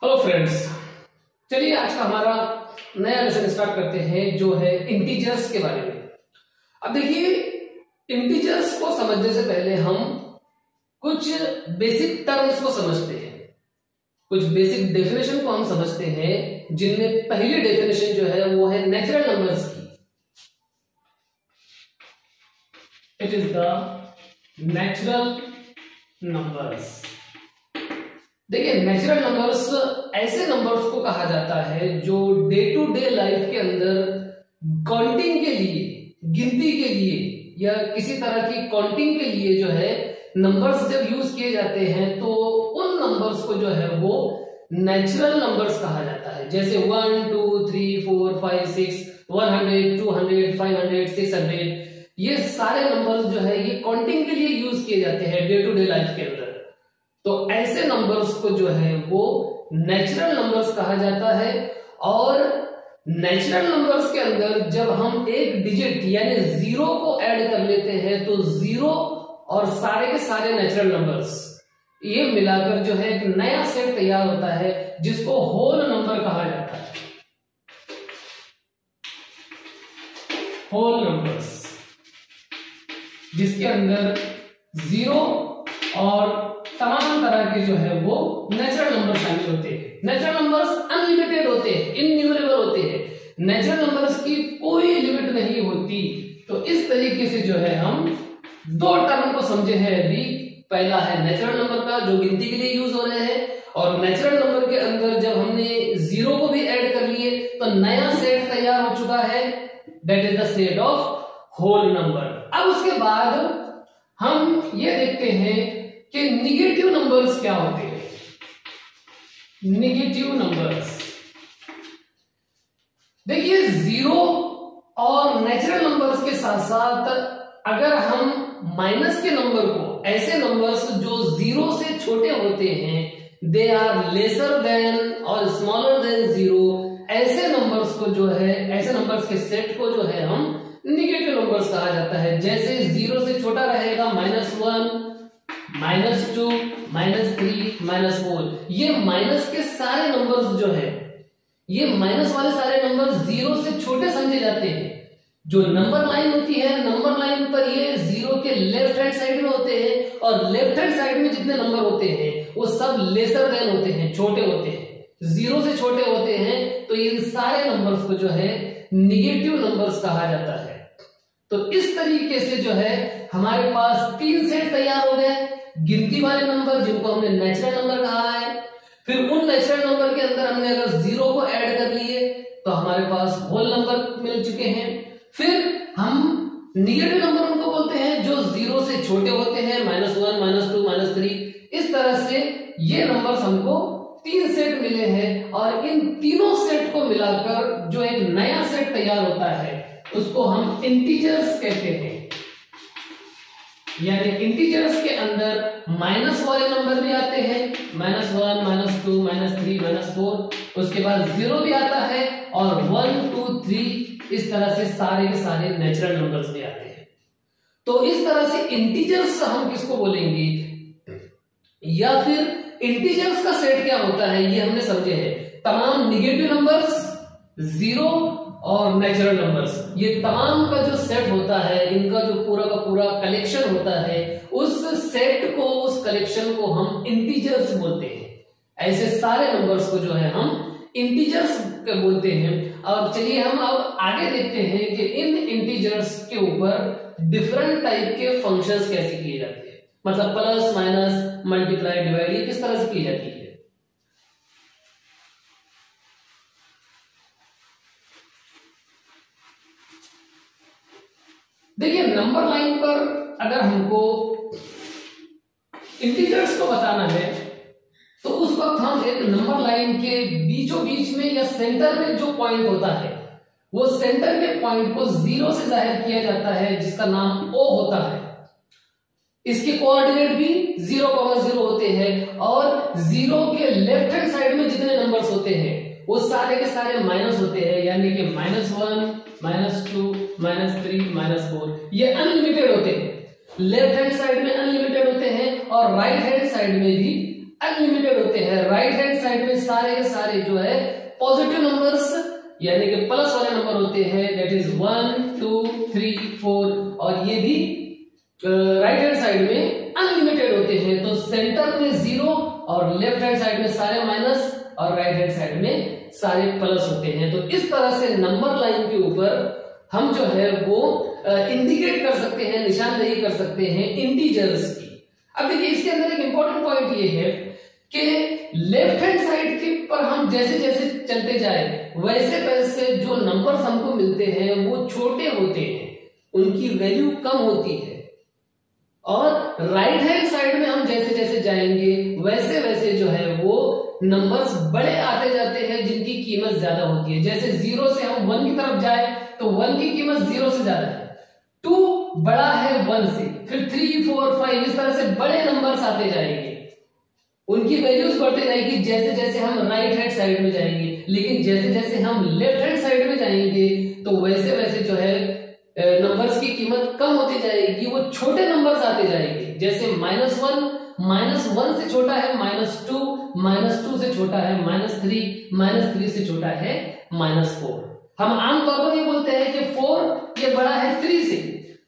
Hello friends, चलिए आज का हमारा नया लेसन स्टार्ट करते हैं जो है इंटीजर्स के बारे में। अब देखिए, इंटीजर्स को समझने से पहले हम कुछ बेसिक टर्म्स को समझते हैं, कुछ बेसिक डेफिनेशन को हम समझते हैं, जिनमें पहली डेफिनेशन जो है वो है नेचुरल नंबर्स की। It is the natural numbers. देखिए, नेचुरल नंबर्स ऐसे नंबर्स को कहा जाता है जो डे टू डे लाइफ के अंदर काउंटिंग के लिए, गिनती के लिए या किसी तरह की काउंटिंग के लिए जो है नंबर्स जब यूज किए जाते हैं तो उन नंबर्स को जो है वो नेचुरल नंबर्स कहा जाता है। जैसे 1 2 3 4 5 6 100 200 500 600, ये सारे नंबर्स जो है ये काउंटिंग के लिए यूज किए जाते हैं डे टू डे लाइफ के अंदर। तो ऐसे नंबर्स को जो है वो नेचुरल नंबर्स कहा जाता है। और नेचुरल नंबर्स के अंदर जब हम एक डिजिट यानी 0 को ऐड कर लेते हैं तो 0 और सारे के सारे नेचुरल नंबर्स ये मिलाकर जो है एक नया सेट तैयार होता है जिसको होल नंबर कहा जाता है। होल नंबर्स, जिसके अंदर 0 और तमाम तरह के जो है वो नेचुरल नंबर शामिल होते हैं। नेचुरल नंबर्स अनलिमिटेड होते हैं, इनन्यूमरेबल होते हैं। नेचुरल नंबर्स की कोई लिमिट नहीं होती। तो इस तरीके से जो है हम दो टर्म को समझे हैं अभी। पहला है नेचुरल नंबर का जो गिनती के लिए यूज हो रहे हैं, और नेचुरल नंबर के अंदर जब हमने 0 को भी ऐड कर लिए तो नया सेट तैयार हो चुका है, that is the set of whole number. अब उसके बाद हम ये देखते हैं कि निगेटिव नंबर्स क्या होते हैं। निगेटिव नंबर्स, देखिए 0 और नेचुरल नंबर्स के साथ साथ अगर हम माइनस के नंबर को, ऐसे नंबर्स जो 0 से छोटे होते हैं, दे आर लेसर देन और स्मॉलर देन 0, ऐसे नंबर्स को जो है, ऐसे नंबर्स के सेट को जो है हम निगेटिव नंबर्स कहा जाता है। जैसे 0 से छोटा रहेगा -1 -2 -3 -4, ये माइनस के सारे नंबर्स जो है, ये माइनस वाले सारे नंबर्स 0 से छोटे समझे जाते हैं। जो नंबर लाइन होती है, नंबर लाइन पर ये 0 के लेफ्ट हैंड साइड में होते हैं, और लेफ्ट हैंड साइड में जितने नंबर होते हैं वो सब लेसर देन होते हैं, छोटे होते हैं, 0 से छोटे होते हैं। तो इन सारे नंबर्स को जो है निगेटिव नंबर्स कहा जाता है। तो इस तरीके से जो है हमारे पास 3 सेट तैयार हो गए। गिनती वाले नंबर जिनको हमने नेचुरल नंबर कहा है, फिर उन नेचुरल नंबर के अंदर हमने अगर 0 को ऐड कर लिए तो हमारे पास होल नंबर मिल चुके हैं। फिर हम निगेटिव नंबर उनको बोलते हैं जो 0 से छोटे होते हैं, -1 -2 -3। इस तरह से ये नंबर्स हमको 3 सेट मिले हैं, और इन तीनों सेट को मिलाकर जो एक नया सेट तैयार होता है उसको हम इंटीजर्स कहते हैं। यानी इंटीजर्स के अंदर माइनस वाले नंबर भी आते हैं, -1 -2 -3 -4, उसके बाद 0 भी आता है, और 1 2 3 इस तरह से सारे के सारे नेचुरल नंबर्स भी आते हैं। तो इस तरह से इंटीजर्स हम किसको बोलेंगे, या फिर इंटीजर्स का सेट क्या होता है ये हमने समझे हैं। तमाम निगेटिव नंबर्स, 0 और नेचुरल नंबर्स, ये तमाम का जो सेट होता है, इनका जो पूरा का पूरा कलेक्शन होता है, उस सेट को, उस कलेक्शन को हम इंटीजर्स बोलते हैं। ऐसे सारे नंबर्स को जो है हम इंटीजर्स बोलते हैं। और चलिए हम अब आगे देखते हैं कि इन इंटीजर्स के ऊपर डिफरेंट टाइप के फंक्शंस कैसे किए जाते हैं, मतलब प्लस माइनस मल्टीप्लाई डिवाइड, ये किस तरह से की जाती है। देखिए, नंबर लाइन पर अगर हमको इंटीजर्स को बताना है तो उस वक्त हम एक नंबर लाइन के बीचों बीच में या सेंटर में जो पॉइंट होता है, वो सेंटर के पॉइंट को 0 से जाहिर किया जाता है, जिसका नाम O होता है। इसके कोऑर्डिनेट भी 0,0 होते हैं, और 0 के लेफ्ट हैंड साइड में जितने नंबर्स होते हैं वो सारे के सारे माइनस होते हैं, यानी कि -1 -2 -3 -4, ये अनलिमिटेड होते हैं। लेफ्ट हैंड साइड में अनलिमिटेड होते हैं और राइट हैंड साइड में भी अनलिमिटेड होते हैं। राइट हैंड साइड में सारे के सारे जो है पॉजिटिव नंबर्स यानी कि प्लस वाले नंबर होते हैं, दैट इज 1 2 3 4, और ये भी राइट हैंड साइड में अनलिमिटेड होते हैं। तो सेंटर में 0 और लेफ्ट हैंड साइड में सारे माइनस और राइट हैंड साइड में सारे प्लस होते हैं। तो इस तरह से नंबर लाइन के ऊपर हम जो है वो इंडिकेट कर सकते हैं, निशानदेही कर सकते हैं इंटीजर्स की। अब देखिए इसके अंदर एक इंपॉर्टेंट पॉइंट ये है कि लेफ्ट हैंड साइड के पर हम जैसे जैसे चलते जाए वैसे वैसे जो नंबर्स हमको मिलते हैं वो छोटे होते हैं, उनकी वैल्यू कम होती है। और राइट हैंड साइड में हम जैसे जैसे जाएंगे वैसे वैसे जो है वो नंबर्स बड़े आते जाते हैं जिनकी कीमत ज्यादा होती है। जैसे 0 से हम 1 की तरफ जाए तो 1 की कीमत 0 से ज्यादा है, 2 बड़ा है 1 से, फिर 3 4 5 इस तरह से बड़े नंबर्स आते जाएंगे, उनकी वैल्यूज बढ़ते जाएगी जैसे जैसे हम राइट हैंड साइड में जाएंगे। लेकिन जैसे जैसे हम लेफ्ट हैंड साइड में जाएंगे तो वैसे वैसे जो है नंबर्स की कीमत कम होती जाएगी, वो छोटे नंबर्स आते जाएंगे। जैसे -1 से छोटा है -2 से छोटा है -3 से छोटा है -4। हम आमतौर पर ये बोलते हैं कि 4 ये बड़ा है 3 से,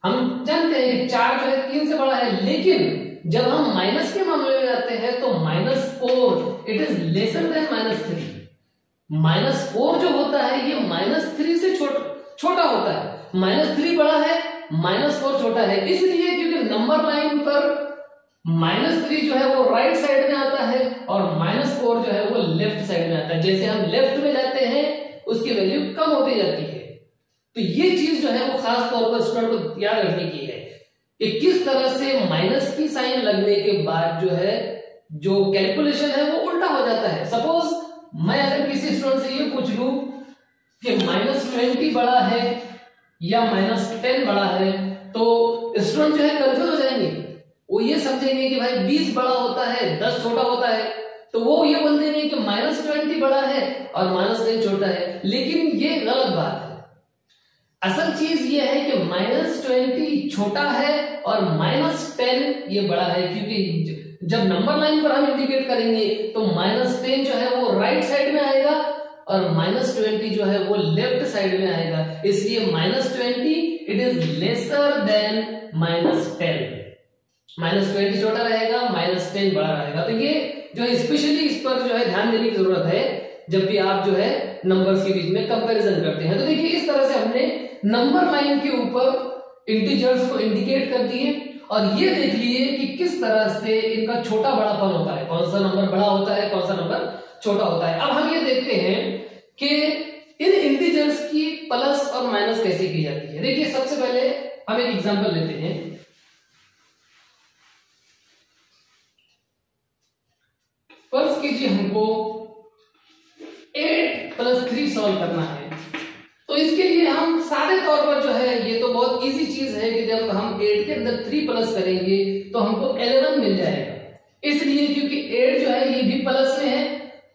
हम जानते हैं कि 4 जो है 3 से बड़ा है। लेकिन जब हम माइनस के मामले में आते हैं तो -4 इट इज लेसर देन -3। -4 जो होता है ये -3 से छोटा होता है, -3 बड़ा है -4 छोटा है। इसलिए क्योंकि नंबर लाइन पर -3 जो है वो राइट साइड में आता है और -4 जो है वो लेफ्ट साइड में आता है। जैसे हम लेफ्ट में जाते हैं उसकी वैल्यू कम होती जाती है। तो ये चीज जो है वो खास तौर पर स्टूडेंट को याद रखने की है कि किस तरह से माइनस की साइन लगने के बाद जो है जो कैलकुलेशन है वो उल्टा हो जाता है। सपोज मैं अगर किसी स्टूडेंट से ये पूछ लूं कि -20 बड़ा है या -10 बड़ा है तो स्टूडेंट जो है कंफ्यूज हो जाएंगे। वो ये समझेंगे कि भाई 20 बड़ा होता है 10 छोटा होता है, तो वो ये बोल देंगे कि -20 बड़ा है और -10 छोटा है। लेकिन ये गलत बात है। असल चीज ये है कि -20 छोटा है और -10 ये बड़ा है, क्योंकि जब नंबर लाइन पर हम इंडिकेट करेंगे तो -10 जो है वो राइट साइड में आएगा और -20 जो है वो लेफ्ट साइड में आएगा। इसलिए -20 इट इज लेसर देन -10। -20 छोटा रहेगा, -10 बड़ा रहेगा। तो ये जो है स्पेशली इस पर जो है ध्यान देने की जरूरत है जब भी आप जो है नंबर्स के बीच में कंपैरिजन करते हैं। तो देखिए इस तरह से हमने नंबर लाइन के ऊपर इंटीजर्स को इंडिकेट कर दिए और ये देख लिए कि किस तरह से इनका छोटा बड़ापन होता है, कौन सा नंबर बड़ा होता है, कौन सा नंबर छोटा होता है। अब हम ये देखते हैं कि इन इंटीजर्स की प्लस और माइनस कैसे की जाती है। देखिए सबसे पहले हम एक एग्जांपल लेते हैं। फर्ज कीजिए हमको 8 + 3 सॉल्व करना है। तो इसके लिए हम सादे तौर पर जो है ये तो बहुत इजी चीज है कि जब हम 8 के अंदर 3 प्लस करेंगे तो हमको 11 मिल जाएगा। इसलिए क्योंकि 8 जो है ये भी प्लस में है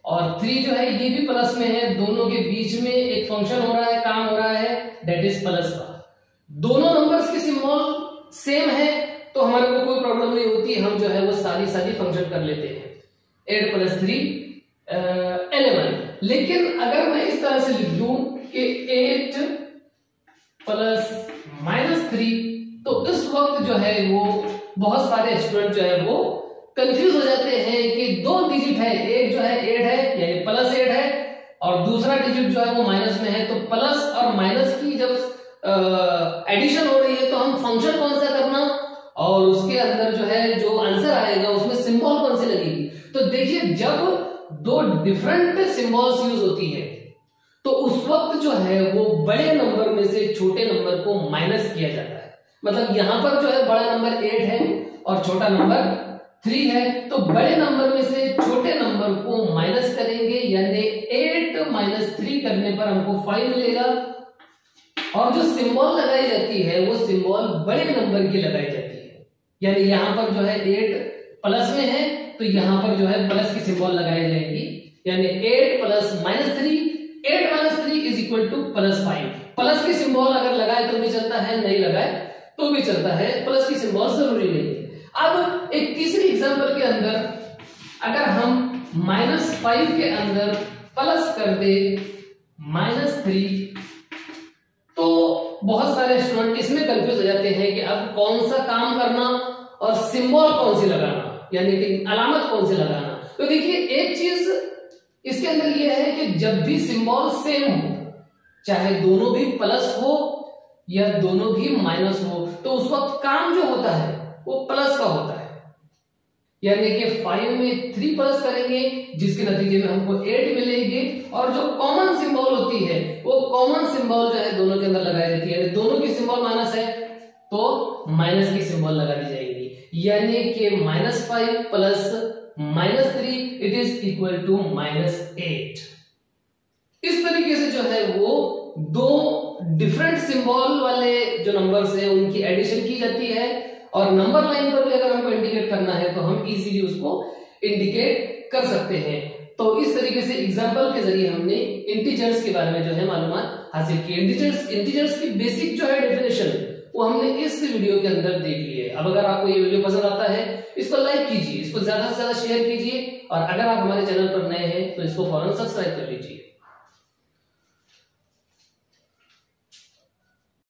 और 3 जो है ये भी प्लस में है, दोनों के बीच में एक फंक्शन हो रहा है, काम हो रहा है, दैट इज प्लस का। दोनों नंबर्स के सिंबल सेम है तो हमारे को कोई प्रॉब्लम नहीं होती, हम जो है वो सारी फंक्शन कर लेते हैं। 8 + 3 11। लेकिन अगर मैं इस तरह से लिख दूं कि 8 + -3 तो इस वक्त जो है वो बहुत सारे स्टूडेंट जो है वो कंफ्यूज हो जाते हैं कि 2 डिजिट है, एक जो है 8 है यानी +8 है और दूसरा डिजिट जो है वो माइनस में है। तो प्लस और माइनस की जब एडिशन हो रही है तो हम फंक्शन कौन सा करना और उसके अंदर जो है जो आंसर आएगा उसमें सिंबल कौन सी लगेगी। तो देखिए जब 2 डिफरेंट सिंबल्स यूज होती है तो उस वक्त जो है वो बड़े नंबर में से छोटे नंबर को माइनस किया जाता है। मतलब यहां पर जो है बड़ा नंबर 8 है और छोटा नंबर 3 है, तो बड़े नंबर में से छोटे नंबर को माइनस करेंगे यानी 8 - 3 करने पर हमको 5 मिलेगा और जो सिंबल लगाई जाती है वो सिंबल बड़े नंबर की लगाई जाती है। यानी यहां पर जो है 8 प्लस में है तो यहां पर जो है प्लस की सिंबल लगाई जाएगी यानी 8 + -3 8 - 3 = +5। प्लस की सिंबल अगर लगाए तो भी चलता है, नहीं लगाए तो भी चलता है, प्लस की सिंबल जरूरी नहीं है। अब एक तीसरी एग्जांपल के अंदर अगर हम -5 के अंदर प्लस कर दे -3, तो बहुत सारे स्टूडेंट इसमें कंफ्यूज हो जाते हैं कि अब कौन सा काम करना और सिंबल कौन सी लगाना, यानी कि अलामत कौन सी लगाना। तो देखिए एक चीज इसके अंदर यह है कि जब भी सिंबल सेम हो, चाहे दोनों भी प्लस हो या दोनों भी माइनस हो, तो उस वक्त काम जो होता है वो प्लस का होता है। यानी कि 5 में 3 प्लस करेंगे जिसके नतीजे में हमको 8 मिलेगी, और जो कॉमन सिंबल होती है वो कॉमन सिंबल जो है दोनों के अंदर लगाई जाती है। दोनों की सिंबल माइनस है तो माइनस की सिंबल लगा दी जाएगी, यानी कि -5 plus -3 it is equal to -8। इस तरीके से जो है वो दो डिफरेंट सिंबल वाले जो नंबर्स हैं उनकी एडिशन की जाती है, और नंबर लाइन पर भी अगर हमको इंडिकेट करना है तो हम इजीली उसको इंडिकेट कर सकते हैं। तो इस तरीके से एग्जांपल के जरिए हमने इंटीजर्स के बारे में जो है मालूमात हासिल की। इंटीजर्स की बेसिक जो है डेफिनेशन वो हमने इस वीडियो के अंदर देख ली है। अब अगर आपको ये वीडियो पसंद आता है इसको लाइक कीजिए, इसको ज्यादा से ज्यादा शेयर कीजिए, और अगर आप हमारे चैनल पर नए हैं तो इसको फौरन सब्सक्राइब कर लीजिए।